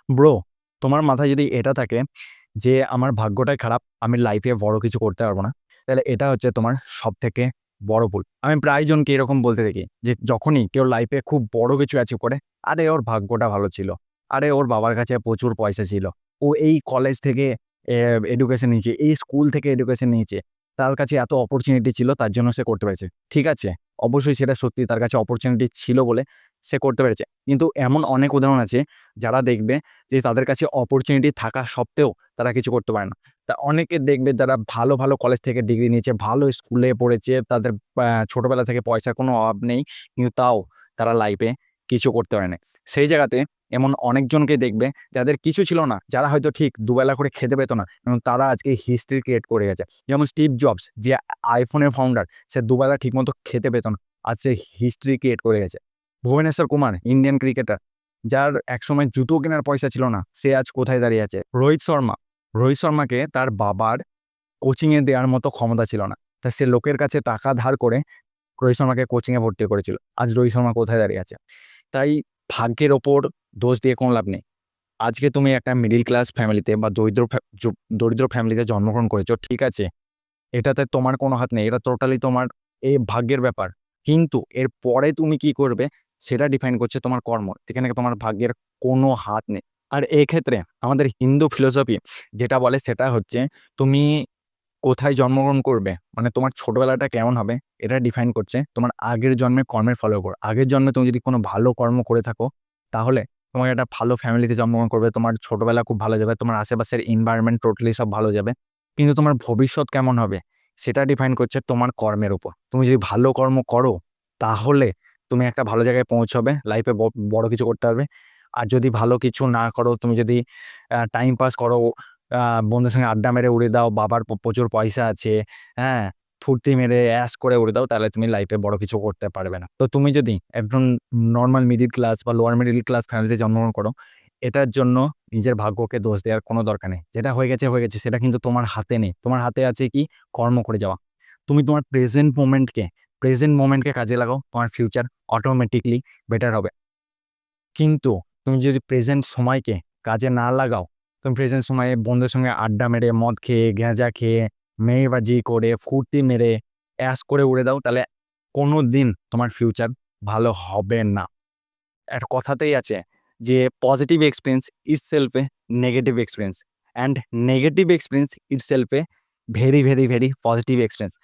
Bro, তোমার মাথায় যদি এটা থাকে যে আমার ভাগ্যটাই খারাপ, আমি লাইফে বড় কিছু করতে পারবো না, তাহলে এটা হচ্ছে তোমার সব থেকে বড় ভুল। আমি প্রায় জনকে এরকম বলতে দেখি যে যখনই কেউ লাইফে খুব বড় কিছু অ্যাচিভ করে, আরে ওর ভাগ্যটা ভালো ছিল, আরে ওর বাবার কাছে প্রচুর পয়সা ছিল, ও এই কলেজ থেকে এডুকেশন নিয়েছে, এই স্কুল থেকে এডুকেশন নিয়েছে, তার কাছে এত অপরচুনিটি ছিল, তার জন্য সে করতে পেরেছে। ঠিক আছে, অবশ্যই সেটা সত্যি, তার কাছে অপরচুনিটি ছিল বলে সে করতে পেরেছে। কিন্তু এমন অনেক উদাহরণ আছে যারা দেখবে যে তাদের কাছে অপরচুনিটি থাকা সত্ত্বেও তারা কিছু করতে পারে না। তা অনেকে দেখবে যারা ভালো, ভালো কলেজ থেকে ডিগ্রি নিয়েছে, ভালো স্কুলে পড়েছে, তাদের ছোটবেলা থেকে পয়সার কোনো অভাব নেই, কিন্তু তাও তারা লাইফে কিছু করতে পারে না। সেই জায়গাতে এমন অনেকজনকে দেখবে যাদের কিছু ছিল না, যারা হয়তো ঠিক দুবেলা করে খেতে পেত না, এবং তারা আজকে হিস্ট্রি ক্রিয়েট করে গেছে। যেমন স্টিভ জবস, যে আইফোনের ফাউন্ডার, সে দুবেলা ঠিকমতো খেতে পেত না, আজ সে হিস্ট্রি ক্রিয়েট করে গেছে। ভুবনেশ্বর কুমার, ইন্ডিয়ান ক্রিকেটার, যার একসময় জুতো কেনার পয়সা ছিল না, সে আজ কোথায় দাঁড়িয়ে আছে। রোহিত শর্মাকে তার বাবার কোচিংয়ে দেওয়ার মতো ক্ষমতা ছিল না, তা সে লোকের কাছে টাকা ধার করে রোহিত শর্মাকে কোচিংয়ে ভর্তি করেছিল। আজ রোহিত শর্মা কোথায় দাঁড়িয়ে আছে। তাই ভাগ্যের ওপর দোষ দিয়ে কোনো লাভ নেই। আজকে তুমি একটা মিডিল ক্লাস ফ্যামিলিতে বা দরিদ্র ফ্যামিলিতে জন্মগ্রহণ করেছো, ঠিক আছে, এটাতে তোমার কোনো হাত নেই, এটা টোটালি তোমার এই ভাগ্যের ব্যাপার। কিন্তু এর পরে তুমি কি করবে সেটা ডিফাইন করছে তোমার কর্ম, এখানে তোমার ভাগ্যের কোনো হাত নেই। আর এই ক্ষেত্রে আমাদের হিন্দু ফিলোসফি যেটা বলে সেটা হচ্ছে, তুমি কোথায় জন্মগ্রহণ করবে, মানে তোমার ছোটবেলাটা কেমন হবে, এটা ডিফাইন করছে তোমার আগের জন্মের কর্মের ফলের উপর। আগের জন্মে তুমি যদি কোনো ভালো কর্ম করে থাকো, তাহলে তোমাকে একটা ভালো ফ্যামিলিতে জন্মগ্রহণ করবে, তোমার ছোটবেলা খুব ভালো যাবে, তোমার আশেপাশের এনভায়রনমেন্ট টোটালি সব ভালো যাবে। কিন্তু তোমার ভবিষ্যৎ কেমন হবে সেটা ডিফাইন করছে তোমার কর্মের উপর। তুমি যদি ভালো কর্ম করো, তাহলে তুমি একটা ভালো জায়গায় পৌঁছবে, লাইফে বড় কিছু করতে পারবে। আর যদি ভালো কিছু না করো, তুমি যদি টাইম পাস করো, বন্ধুদের সঙ্গে আড্ডা মেরে উড়ে দাও, বাবার প্রচুর পয়সা আছে, হ্যাঁ, ফুর্তি মেরে অ্যাশ করে উড়ে দাও, তাহলে তুমি লাইফে বড় কিছু করতে পারবে না। তো তুমি যদি একজন নর্মাল মিডিল ক্লাস বা লোয়ার মিডিল ক্লাস ফ্যামিলিতে জন্মগ্রহণ করো, এটার জন্য নিজের ভাগ্যকে দোষ দেওয়ার কোনো দরকার নেই। যেটা হয়ে গেছে হয়ে গেছে, সেটা কিন্তু তোমার হাতে নেই। তোমার হাতে আছে কি, কর্ম করে যাওয়া। তুমি তোমার প্রেজেন্ট মোমেন্টকে কাজে লাগাও, তোমার ফিউচার অটোমেটিকলি বেটার হবে। কিন্তু তুমি যদি প্রেজেন্ট সময়কে কাজে না লাগাও, তুমি প্রেজেন্ট সময়ে বন্ধুদের সঙ্গে আড্ডা মেরে, মদ খেয়ে, গাঁজা খেয়ে, মেয়েবাজি করে, ফুর্তি মেরে, অ্যাশ করে উড়ে দাও, তাহলে কোনো দিন তোমার ফিউচার ভালো হবে না। একটা কথাতেই আছে যে positive experience itself A negative experience, and negative experience itself a very very very positive experience.